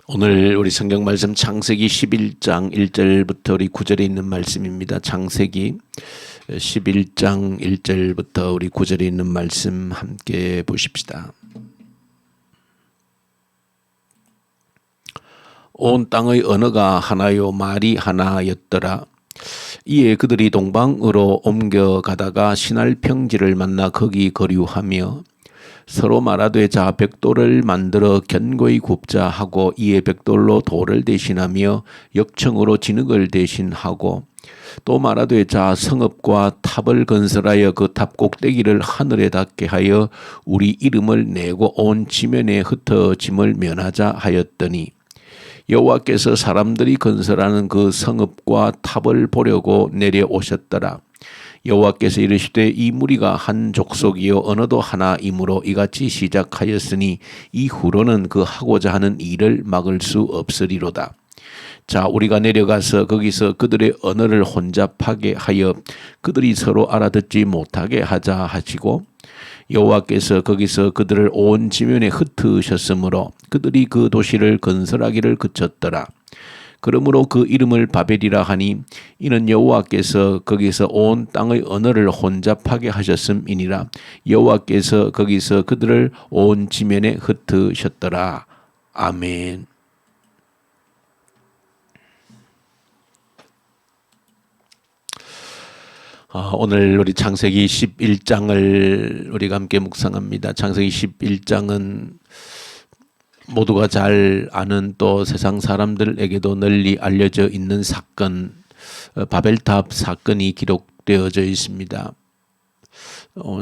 오늘 우리 성경 말씀 창세기 11장 1절부터 우리 9절에 있는 말씀입니다. 창세기 11장 1절부터 우리 9절에 있는 말씀 함께 보십시다. 온 땅의 언어가 하나요 말이 하나였더라. 이에 그들이 동방으로 옮겨가다가 신할 평지를 만나 거기 거류하며 서로 말하되 자 벽돌을 만들어 견고히 굽자 하고 이에 벽돌로 돌을 대신하며 역청으로 진흙을 대신하고 또 말하되 자 성읍과 탑을 건설하여 그 탑 꼭대기를 하늘에 닿게 하여 우리 이름을 내고 온 지면에 흩어짐을 면하자 하였더니 여호와께서 사람들이 건설하는 그 성읍과 탑을 보려고 내려오셨더라. 여호와께서 이르시되 이 무리가 한 족속이요 언어도 하나이므로 이같이 시작하였으니 이후로는 그 하고자 하는 일을 막을 수 없으리로다. 자 우리가 내려가서 거기서 그들의 언어를 혼잡하게 하여 그들이 서로 알아듣지 못하게 하자 하시고 여호와께서 거기서 그들을 온 지면에 흩으셨으므로 그들이 그 도시를 건설하기를 그쳤더라. 그러므로 그 이름을 바벨이라 하니 이는 여호와께서 거기서 온 땅의 언어를 혼잡하게 하셨음이니라. 여호와께서 거기서 그들을 온 지면에 흩으셨더라. 아멘. 오늘 우리 창세기 11장을 우리가 함께 묵상합니다. 창세기 11장은 모두가 잘 아는 또 세상 사람들에게도 널리 알려져 있는 사건, 바벨탑 사건이 기록되어져 있습니다.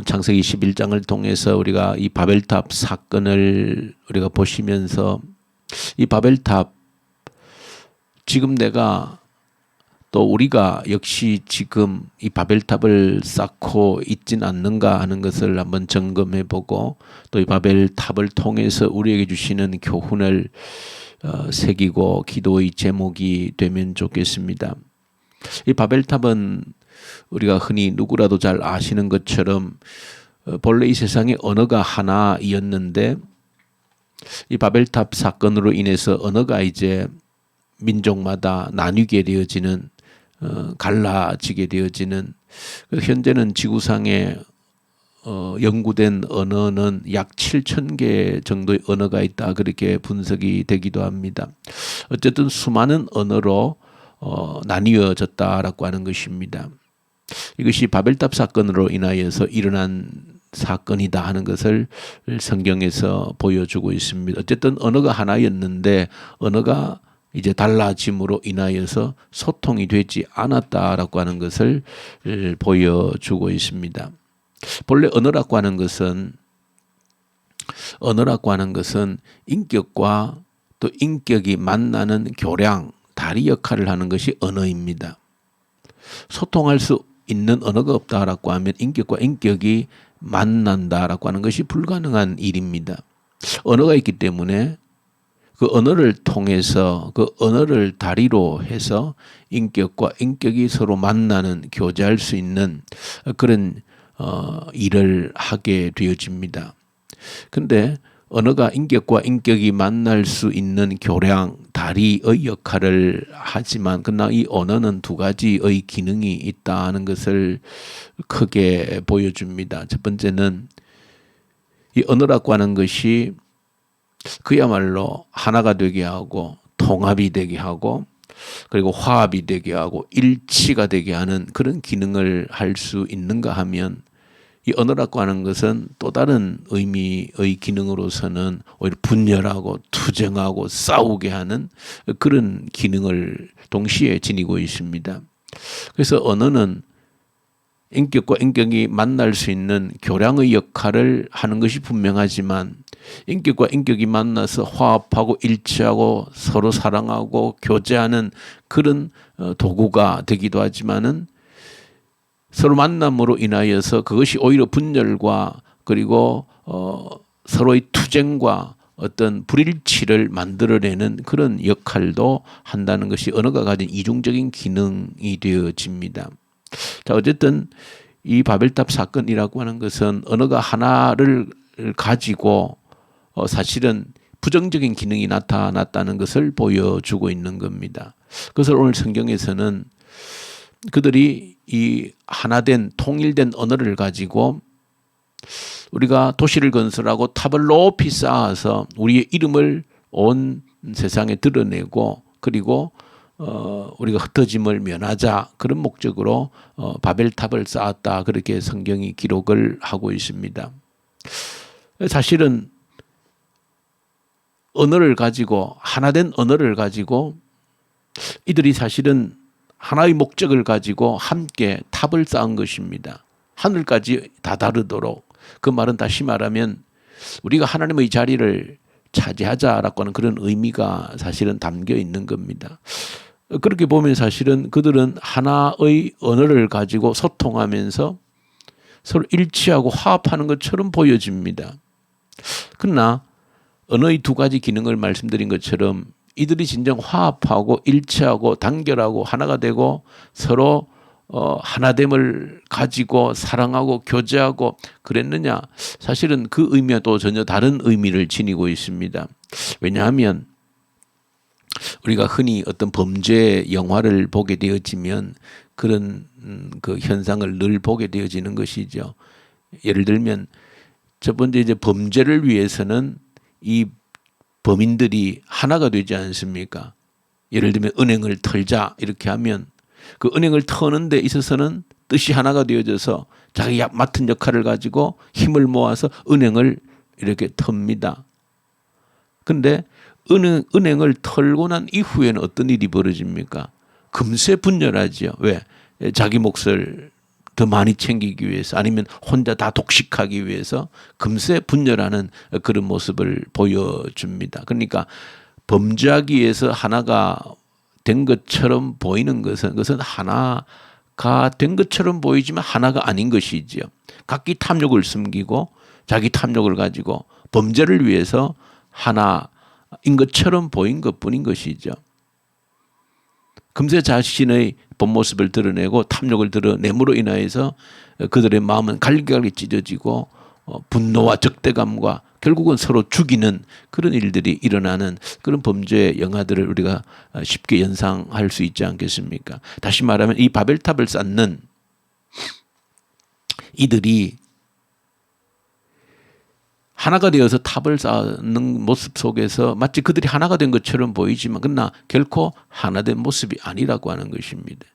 창세기 11장을 통해서 우리가 이 바벨탑 사건을 우리가 보시면서 이 바벨탑 지금 내가 또 우리가 역시 지금 이 바벨탑을 쌓고 있진 않는가 하는 것을 한번 점검해 보고 또 이 바벨탑을 통해서 우리에게 주시는 교훈을 새기고 기도의 제목이 되면 좋겠습니다. 이 바벨탑은 우리가 흔히 누구라도 잘 아시는 것처럼 본래 이 세상의 언어가 하나이었는데 이 바벨탑 사건으로 인해서 언어가 이제 민족마다 나뉘게 되어지는 갈라지게 되어지는 현재는 지구상에 연구된 언어는 약 7,000개 정도의 언어가 있다 그렇게 분석이 되기도 합니다. 어쨌든 수많은 언어로 나뉘어졌다라고 하는 것입니다. 이것이 바벨탑 사건으로 인하여서 일어난 사건이다 하는 것을 성경에서 보여주고 있습니다. 어쨌든 언어가 하나였는데 언어가 이제 달라짐으로 인하여서 소통이 되지 않았다라고 하는 것을 보여주고 있습니다. 본래 언어라고 하는 것은 인격과 또 인격이 만나는 교량, 다리 역할을 하는 것이 언어입니다. 소통할 수 있는 언어가 없다라고 하면 인격과 인격이 만난다라고 하는 것이 불가능한 일입니다. 언어가 있기 때문에 그 언어를 통해서 그 언어를 다리로 해서 인격과 인격이 서로 만나는 교제할 수 있는 그런 일을 하게 되어집니다. 그런데 언어가 인격과 인격이 만날 수 있는 교량, 다리의 역할을 하지만 그러나 이 언어는 두 가지의 기능이 있다는 것을 크게 보여줍니다. 첫 번째는 이 언어라고 하는 것이 그야말로 하나가 되게 하고 통합이 되게 하고 그리고 화합이 되게 하고 일치가 되게 하는 그런 기능을 할 수 있는가 하면 이 언어라고 하는 것은 또 다른 의미의 기능으로서는 오히려 분열하고 투쟁하고 싸우게 하는 그런 기능을 동시에 지니고 있습니다. 그래서 언어는 인격과 인격이 만날 수 있는 교량의 역할을 하는 것이 분명하지만 인격과 인격이 만나서 화합하고 일치하고 서로 사랑하고 교제하는 그런 도구가 되기도 하지만은 서로 만남으로 인하여서 그것이 오히려 분열과 그리고 서로의 투쟁과 어떤 불일치를 만들어내는 그런 역할도 한다는 것이 언어가 가진 이중적인 기능이 되어집니다. 자, 어쨌든 이 바벨탑 사건이라고 하는 것은 언어가 하나를 가지고 사실은 부정적인 기능이 나타났다는 것을 보여주고 있는 겁니다. 그래서 오늘 성경에서는 그들이 이 하나된 통일된 언어를 가지고 우리가 도시를 건설하고 탑을 높이 쌓아서 우리의 이름을 온 세상에 드러내고 그리고 우리가 흩어짐을 면하자 그런 목적으로 바벨탑을 쌓았다 그렇게 성경이 기록을 하고 있습니다. 사실은 언어를 가지고 하나된 언어를 가지고 이들이 사실은 하나의 목적을 가지고 함께 탑을 쌓은 것입니다. 하늘까지 다다르도록. 그 말은 다시 말하면 우리가 하나님의 자리를 차지하자라고 하는 그런 의미가 사실은 담겨 있는 겁니다. 그렇게 보면 사실은 그들은 하나의 언어를 가지고 소통하면서 서로 일치하고 화합하는 것처럼 보여집니다. 그러나 언어의 두 가지 기능을 말씀드린 것처럼 이들이 진정 화합하고 일치하고 단결하고 하나가 되고 서로 하나됨을 가지고 사랑하고 교제하고 그랬느냐? 사실은 그 의미와 또 전혀 다른 의미를 지니고 있습니다. 왜냐하면 우리가 흔히 어떤 범죄 영화를 보게 되어지면 그런 그 현상을 늘 보게 되어지는 것이죠. 예를 들면 첫 번째 이제 범죄를 위해서는 이 범인들이 하나가 되지 않습니까? 예를 들면 은행을 털자 이렇게 하면 그 은행을 터는 데 있어서는 뜻이 하나가 되어져서 자기 맡은 역할을 가지고 힘을 모아서 은행을 이렇게 텁니다. 그런데 은행을 털고 난 이후에는 어떤 일이 벌어집니까? 금세 분열하지요. 왜? 자기 몫을 더 많이 챙기기 위해서 아니면 혼자 다 독식하기 위해서 금세 분열하는 그런 모습을 보여줍니다. 그러니까 범죄하기 위해서 하나가 된 것처럼 보이는 그것은 하나가 된 것처럼 보이지만 하나가 아닌 것이지요. 각기 탐욕을 숨기고 자기 탐욕을 가지고 범죄를 위해서 하나인 것처럼 보인 것뿐인 것이죠. 금세 자신의 본 모습을 드러내고 탐욕을 드러냄으로 인하여서 그들의 마음은 갈기갈기 찢어지고 분노와 적대감과 결국은 서로 죽이는 그런 일들이 일어나는 그런 범죄 영화들을 우리가 쉽게 연상할 수 있지 않겠습니까? 다시 말하면 이 바벨탑을 쌓는 이들이 하나가 되어서 탑을 쌓는 모습 속에서 마치 그들이 하나가 된 것처럼 보이지만 그러나 결코 하나된 모습이 아니라고 하는 것입니다.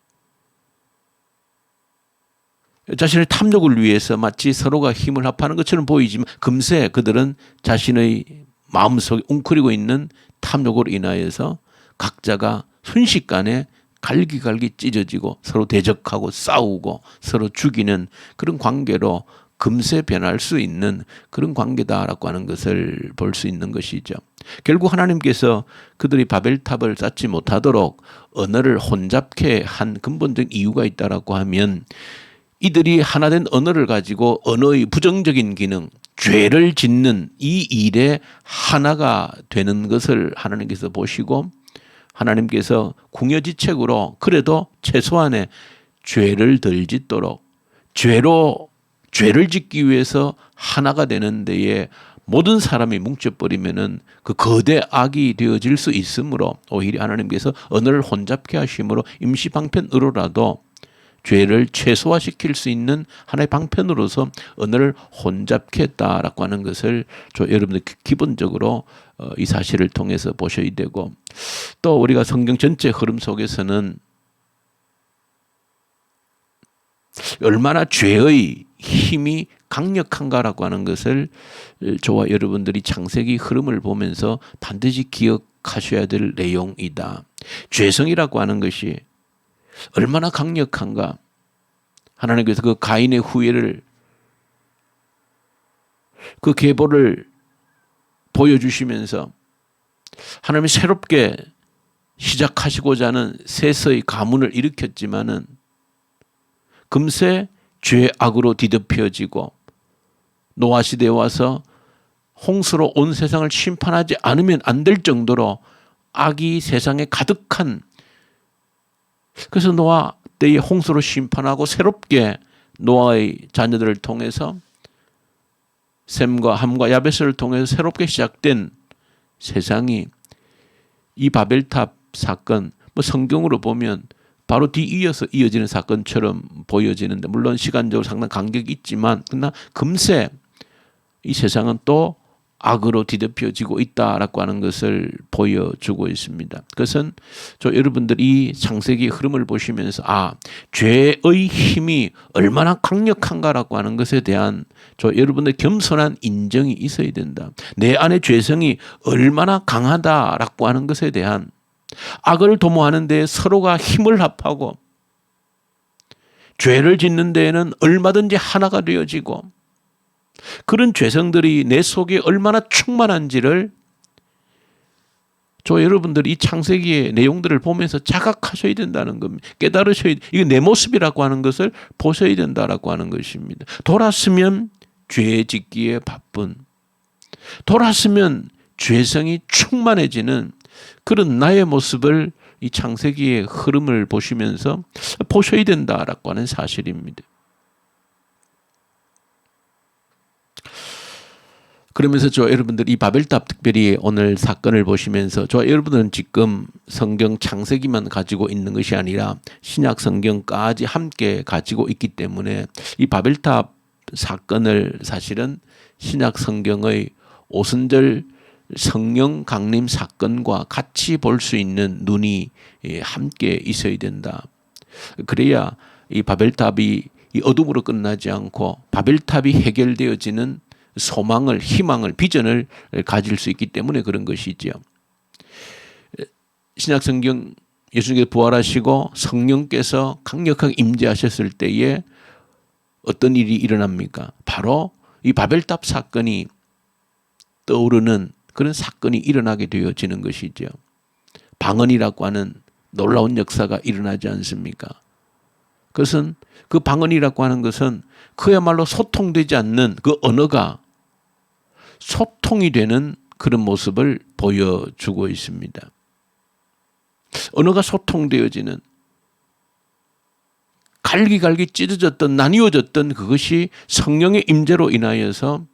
자신의 탐욕을 위해서 마치 서로가 힘을 합하는 것처럼 보이지만 금세 그들은 자신의 마음속에 웅크리고 있는 탐욕으로 인하여서 각자가 순식간에 갈기갈기 찢어지고 서로 대적하고 싸우고 서로 죽이는 그런 관계로 금세 변할 수 있는 그런 관계다라고 하는 것을 볼 수 있는 것이죠. 결국 하나님께서 그들이 바벨탑을 쌓지 못하도록 언어를 혼잡케 한 근본적인 이유가 있다라고 하면 이들이 하나된 언어를 가지고 언어의 부정적인 기능, 죄를 짓는 이 일에 하나가 되는 것을 하나님께서 보시고 하나님께서 궁여지책으로 그래도 최소한의 죄를 덜 짓도록 죄를 짓기 위해서 하나가 되는 데에 모든 사람이 뭉쳐버리면은 그 거대 악이 되어질 수 있으므로 오히려 하나님께서 언어를 혼잡케 하심으로 임시 방편으로라도 죄를 최소화시킬 수 있는 하나의 방편으로서 언어를 혼잡케 했다라고 하는 것을 여러분들 기본적으로 이 사실을 통해서 보셔야 되고 또 우리가 성경 전체 흐름 속에서는 얼마나 죄의 힘이 강력한가라고 하는 것을 저와 여러분들이 창세기 흐름을 보면서 반드시 기억하셔야 될 내용이다. 죄성이라고 하는 것이 얼마나 강력한가. 하나님께서 그 가인의 후예를 그 계보를 보여주시면서 하나님이 새롭게 시작하시고자 하는 세서의 가문을 일으켰지만은 금세 죄악으로 뒤덮여지고 노아 시대에 와서 홍수로 온 세상을 심판하지 않으면 안 될 정도로 악이 세상에 가득한 그래서 노아 때에 홍수로 심판하고 새롭게 노아의 자녀들을 통해서 셈과 함과 야베스를 통해서 새롭게 시작된 세상이 이 바벨탑 사건, 뭐 성경으로 보면 바로 뒤이어서 이어지는 사건처럼 보여지는데, 물론 시간적으로 상당한 간격이 있지만 그러나 금세 이 세상은 또 악으로 뒤덮여지고 있다라고 하는 것을 보여주고 있습니다. 그것은 여러분들이 창세기의 흐름을 보시면서 죄의 힘이 얼마나 강력한가라고 하는 것에 대한 여러분의 겸손한 인정이 있어야 된다. 내 안의 죄성이 얼마나 강하다라고 하는 것에 대한, 악을 도모하는 데 서로가 힘을 합하고 죄를 짓는 데에는 얼마든지 하나가 되어지고, 그런 죄성들이 내 속에 얼마나 충만한지를 여러분들이 이 창세기의 내용들을 보면서 자각하셔야 된다는 겁니다. 깨달으셔야, 이게 내 모습이라고 하는 것을 보셔야 된다라고 하는 것입니다. 돌았으면 죄 짓기에 바쁜, 돌았으면 죄성이 충만해지는 그런 나의 모습을 이 창세기의 흐름을 보시면서 보셔야 된다라고 하는 사실입니다. 그러면서 여러분들 이 바벨탑, 특별히 오늘 사건을 보시면서 여러분들은 지금 성경 창세기만 가지고 있는 것이 아니라 신약 성경까지 함께 가지고 있기 때문에 이 바벨탑 사건을 사실은 신약 성경의 오순절 성령 강림 사건과 같이 볼 수 있는 눈이 함께 있어야 된다. 그래야 이 바벨탑이 이 어둠으로 끝나지 않고 바벨탑이 해결되어지는 소망을, 희망을, 비전을 가질 수 있기 때문에 그런 것이지요. 신약 성경, 예수님께서 부활하시고 성령께서 강력하게 임재하셨을 때에 어떤 일이 일어납니까? 바로 이 바벨탑 사건이 떠오르는 그런 사건이 일어나게 되어지는 것이죠. 방언이라고 하는 놀라운 역사가 일어나지 않습니까? 그것은, 그 방언이라고 하는 것은 그야말로 소통되지 않는 그 언어가 소통이 되는 그런 모습을 보여주고 있습니다. 언어가 소통되어지는, 갈기갈기 찢어졌던, 나뉘어졌던 그것이 성령의 임재로 인하여서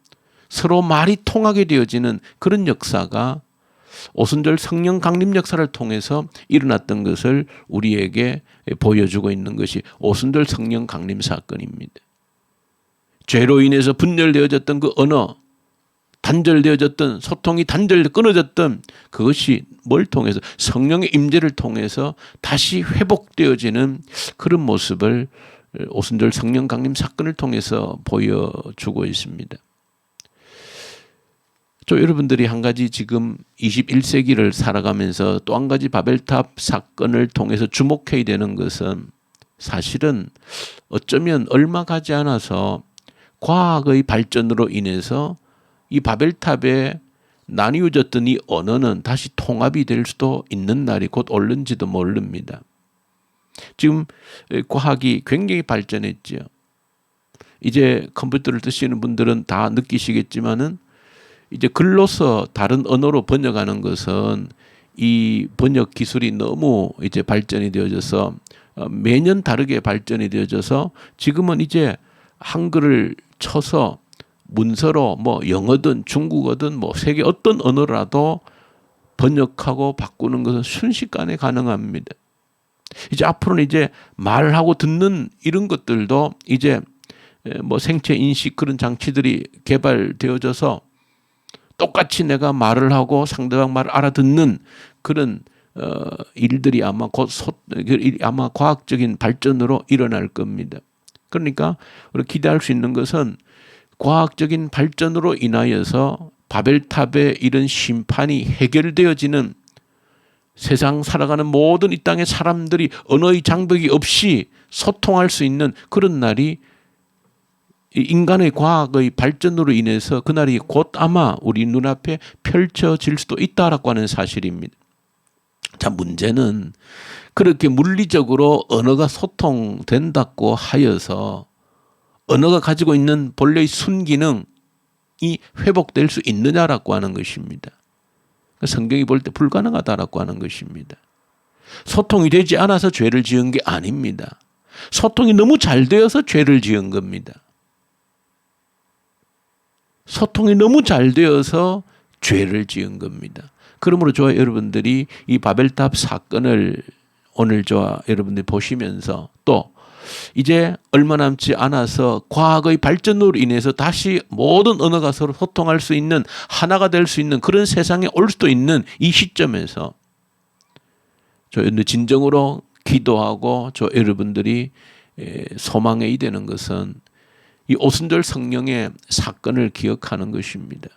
서로 말이 통하게 되어지는 그런 역사가 오순절 성령 강림 역사를 통해서 일어났던 것을 우리에게 보여주고 있는 것이 오순절 성령 강림 사건입니다. 죄로 인해서 분열되어졌던 그 언어, 단절되어졌던, 소통이 끊어졌던 그것이 뭘 통해서? 성령의 임재를 통해서 다시 회복되어지는 그런 모습을 오순절 성령 강림 사건을 통해서 보여주고 있습니다. 여러분들이 한 가지 지금 21세기를 살아가면서 또 한 가지 바벨탑 사건을 통해서 주목해야 되는 것은, 사실은 어쩌면 얼마 가지 않아서 과학의 발전으로 인해서 이 바벨탑에 나뉘어졌던 이 언어는 다시 통합이 될 수도 있는 날이 곧 올는지도 모릅니다. 지금 과학이 굉장히 발전했죠. 이제 컴퓨터를 쓰시는 분들은 다 느끼시겠지만은 이제 글로서 다른 언어로 번역하는 것은 이 번역 기술이 너무 이제 발전이 되어져서 매년 다르게 발전이 되어져서 지금은 이제 한글을 쳐서 문서로 뭐 영어든 중국어든 뭐 세계 어떤 언어라도 번역하고 바꾸는 것은 순식간에 가능합니다. 이제 앞으로는 이제 말하고 듣는 이런 것들도 이제 뭐 생체 인식 그런 장치들이 개발되어져서 똑같이 내가 말을 하고 상대방 말을 알아듣는 그런 일들이 아마 아마 과학적인 발전으로 일어날 겁니다. 그러니까 우리가 기대할 수 있는 것은 과학적인 발전으로 인하여서 바벨탑의 이런 심판이 해결되어지는, 세상 살아가는 모든 이 땅의 사람들이 언어의 장벽이 없이 소통할 수 있는 그런 날이 인간의 과학의 발전으로 인해서 그날이 곧 아마 우리 눈앞에 펼쳐질 수도 있다라고 하는 사실입니다. 자, 문제는 그렇게 물리적으로 언어가 소통된다고 하여서 언어가 가지고 있는 본래의 순기능이 회복될 수 있느냐라고 하는 것입니다. 성경이 볼 때 불가능하다라고 하는 것입니다. 소통이 되지 않아서 죄를 지은 게 아닙니다. 소통이 너무 잘 되어서 죄를 지은 겁니다. 소통이 너무 잘 되어서 죄를 지은 겁니다. 그러므로 저와 여러분들이 이 바벨탑 사건을 오늘 저와 여러분들이 보시면서 또 이제 얼마 남지 않아서 과학의 발전으로 인해서 다시 모든 언어가 서로 소통할 수 있는, 하나가 될 수 있는 그런 세상에 올 수도 있는 이 시점에서 저희들 진정으로 기도하고 저 여러분들이 소망에 이르는 것은 이 오순절 성령의 사건을 기억하는 것입니다.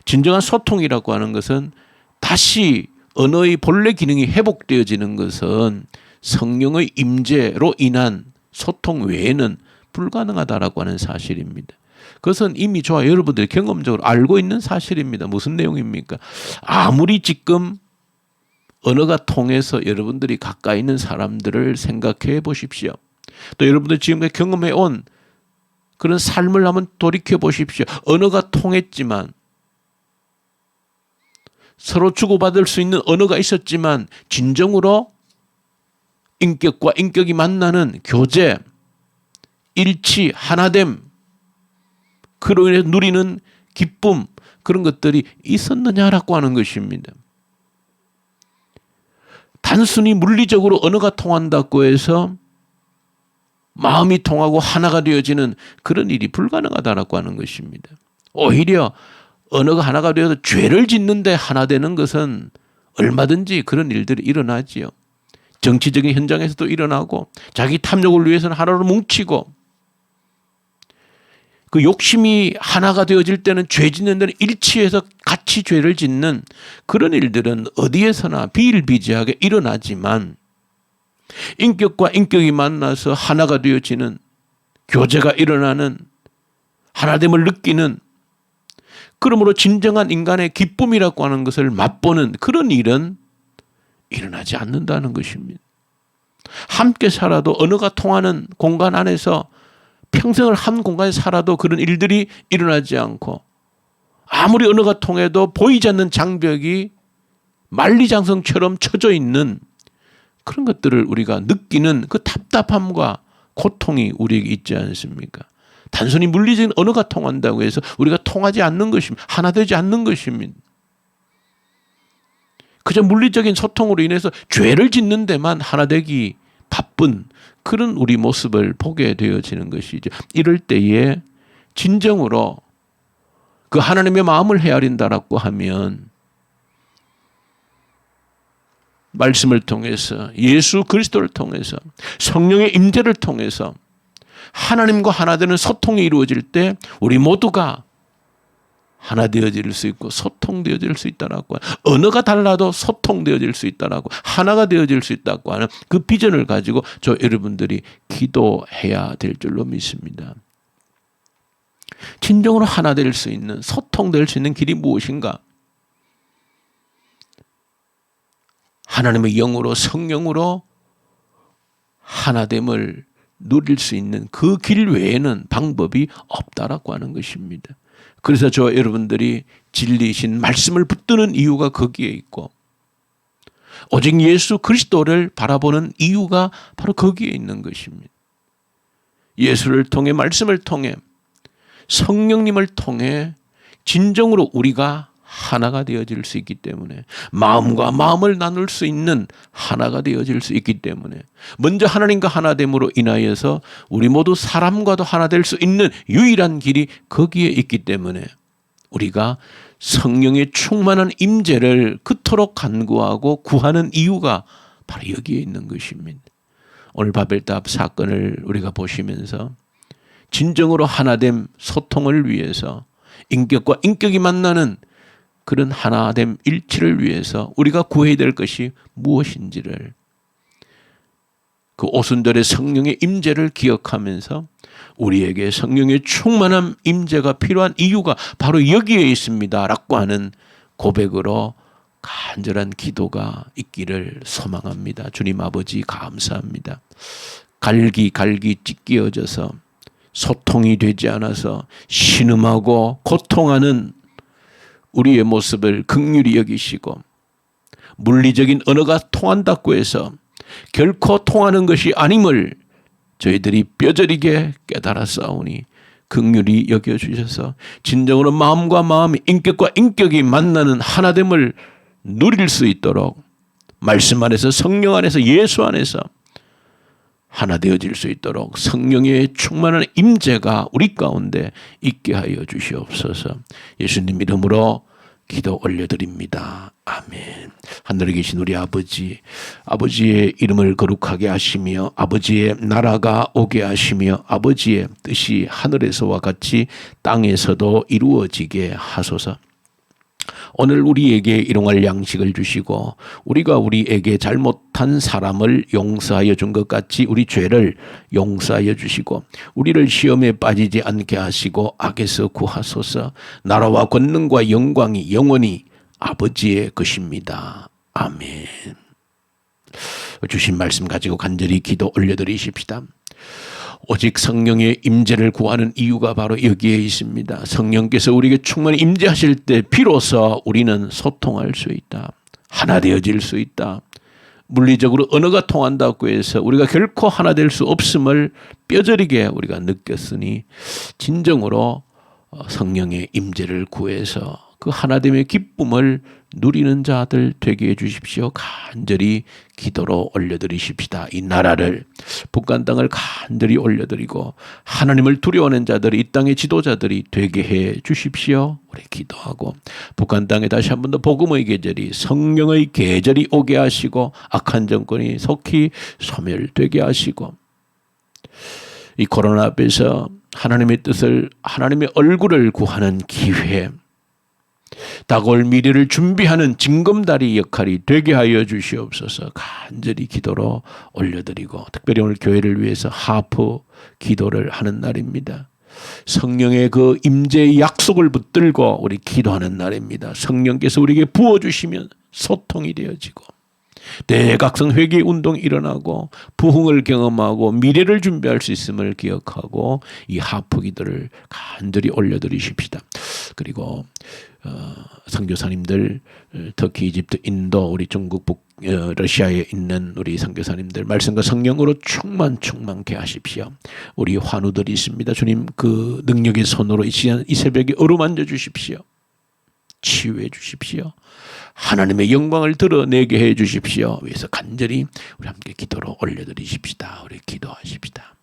진정한 소통이라고 하는 것은 다시 언어의 본래 기능이 회복되어지는 것은 성령의 임재로 인한 소통 외에는 불가능하다라고 하는 사실입니다. 그것은 이미 저와 여러분들이 경험적으로 알고 있는 사실입니다. 무슨 내용입니까? 아무리 지금 언어가 통해서 여러분들이 가까이 있는 사람들을 생각해 보십시오. 또 여러분들 지금까지 경험해 온 그런 삶을 한번 돌이켜 보십시오. 언어가 통했지만, 서로 주고받을 수 있는 언어가 있었지만 진정으로 인격과 인격이 만나는 교제, 일치, 하나됨, 그로 인해 누리는 기쁨, 그런 것들이 있었느냐라고 하는 것입니다. 단순히 물리적으로 언어가 통한다고 해서 마음이 통하고 하나가 되어지는 그런 일이 불가능하다라고 하는 것입니다. 오히려 언어가 하나가 되어서 죄를 짓는데 하나 되는 것은 얼마든지 그런 일들이 일어나지요. 정치적인 현장에서도 일어나고, 자기 탐욕을 위해서는 하나로 뭉치고, 그 욕심이 하나가 되어질 때는 죄 짓는 데는 일치해서 같이 죄를 짓는 그런 일들은 어디에서나 비일비재하게 일어나지만, 인격과 인격이 만나서 하나가 되어지는, 교제가 일어나는, 하나됨을 느끼는, 그러므로 진정한 인간의 기쁨이라고 하는 것을 맛보는 그런 일은 일어나지 않는다는 것입니다. 함께 살아도 언어가 통하는 공간 안에서 평생을 한 공간에 살아도 그런 일들이 일어나지 않고, 아무리 언어가 통해도 보이지 않는 장벽이 만리장성처럼 쳐져 있는 그런 것들을 우리가 느끼는 그 답답함과 고통이 우리에게 있지 않습니까? 단순히 물리적인 언어가 통한다고 해서 우리가 통하지 않는 것입니다. 하나 되지 않는 것입니다. 그저 물리적인 소통으로 인해서 죄를 짓는 데만 하나 되기 바쁜 그런 우리 모습을 보게 되어지는 것이죠. 이럴 때에 진정으로 그 하나님의 마음을 헤아린다라고 하면 말씀을 통해서, 예수 그리스도를 통해서, 성령의 임재를 통해서 하나님과 하나 되는 소통이 이루어질 때 우리 모두가 하나 되어질 수 있고 소통되어질 수 있다라고, 언어가 달라도 소통되어질 수 있다라고, 하나가 되어질 수 있다고 하는 그 비전을 가지고 저 여러분들이 기도해야 될 줄로 믿습니다. 진정으로 하나 될 수 있는, 소통될 수 있는 길이 무엇인가? 하나님의 영으로, 성령으로 하나됨을 누릴 수 있는 그 길 외에는 방법이 없다라고 하는 것입니다. 그래서 저 여러분들이 진리이신 말씀을 붙드는 이유가 거기에 있고, 오직 예수 그리스도를 바라보는 이유가 바로 거기에 있는 것입니다. 예수를 통해, 말씀을 통해, 성령님을 통해 진정으로 우리가 하나가 되어질 수 있기 때문에, 마음과 마음을 나눌 수 있는 하나가 되어질 수 있기 때문에, 먼저 하나님과 하나됨으로 인하여서 우리 모두 사람과도 하나 될 수 있는 유일한 길이 거기에 있기 때문에 우리가 성령의 충만한 임재를 그토록 간구하고 구하는 이유가 바로 여기에 있는 것입니다. 오늘 바벨탑 사건을 우리가 보시면서 진정으로 하나됨, 소통을 위해서, 인격과 인격이 만나는 그런 하나됨, 일치를 위해서 우리가 구해야 될 것이 무엇인지를, 그 오순절의 성령의 임재를 기억하면서 우리에게 성령의 충만한 임재가 필요한 이유가 바로 여기에 있습니다 라고 하는 고백으로 간절한 기도가 있기를 소망합니다. 주님 아버지 감사합니다. 갈기 찢겨져서 소통이 되지 않아서 신음하고 고통하는 우리의 모습을 긍휼히 여기시고, 물리적인 언어가 통한다고 해서 결코 통하는 것이 아님을 저희들이 뼈저리게 깨달았사오니 긍휼히 여겨주셔서 진정으로 마음과 마음이, 인격과 인격이 만나는 하나됨을 누릴 수 있도록 말씀 안에서 성령 안에서 예수 안에서 하나 되어질 수 있도록 성령의 충만한 임재가 우리 가운데 있게 하여 주시옵소서. 예수님 이름으로 기도 올려드립니다. 아멘. 하늘에 계신 우리 아버지, 아버지의 이름을 거룩하게 하시며 아버지의 나라가 오게 하시며 아버지의 뜻이 하늘에서와 같이 땅에서도 이루어지게 하소서. 오늘 우리에게 일용할 양식을 주시고 우리가 우리에게 잘못한 사람을 용서하여 준 것 같이 우리 죄를 용서하여 주시고 우리를 시험에 빠지지 않게 하시고 악에서 구하소서. 나라와 권능과 영광이 영원히 아버지의 것입니다. 아멘. 주신 말씀 가지고 간절히 기도 올려드리십시다. 오직 성령의 임재를 구하는 이유가 바로 여기에 있습니다. 성령께서 우리에게 충만히 임재하실 때 비로소 우리는 소통할 수 있다. 하나 되어질 수 있다. 물리적으로 언어가 통한다고 해서 우리가 결코 하나 될 수 없음을 뼈저리게 우리가 느꼈으니 진정으로 성령의 임재를 구해서 그 하나됨의 기쁨을 누리는 자들 되게 해주십시오. 간절히 기도로 올려드리십시다. 이 나라를 북한 땅을 간절히 올려드리고 하나님을 두려워하는 자들이 이 땅의 지도자들이 되게 해 주십시오. 우리 기도하고 북한 땅에 다시 한 번 더 복음의 계절이 성령의 계절이 오게 하시고 악한 정권이 속히 소멸되게 하시고 이 코로나 앞에서 하나님의 뜻을 하나님의 얼굴을 구하는 기회 다가올 미래를 준비하는 징검다리 역할이 되게 하여 주시옵소서. 간절히 기도로 올려드리고 특별히 오늘 교회를 위해서 하프 기도를 하는 날입니다. 성령의 그 임재의 약속을 붙들고 우리 기도하는 날입니다. 성령께서 우리에게 부어주시면 소통이 되어지고 대각성 회개 운동이 일어나고 부흥을 경험하고 미래를 준비할 수 있음을 기억하고 이 하프 기도를 간절히 올려드리십시다. 그리고 선교사님들 터키, 이집트, 인도, 우리 중국, 러시아에 있는 우리 선교사님들 말씀과 성령으로 충만케 하십시오. 우리 환우들이 있습니다. 주님 그 능력의 손으로 이 새벽에 어루만져 주십시오. 치유해 주십시오. 하나님의 영광을 드러내게 해 주십시오. 위해서 간절히 우리 함께 기도로 올려드리십시다. 우리 기도하십시다.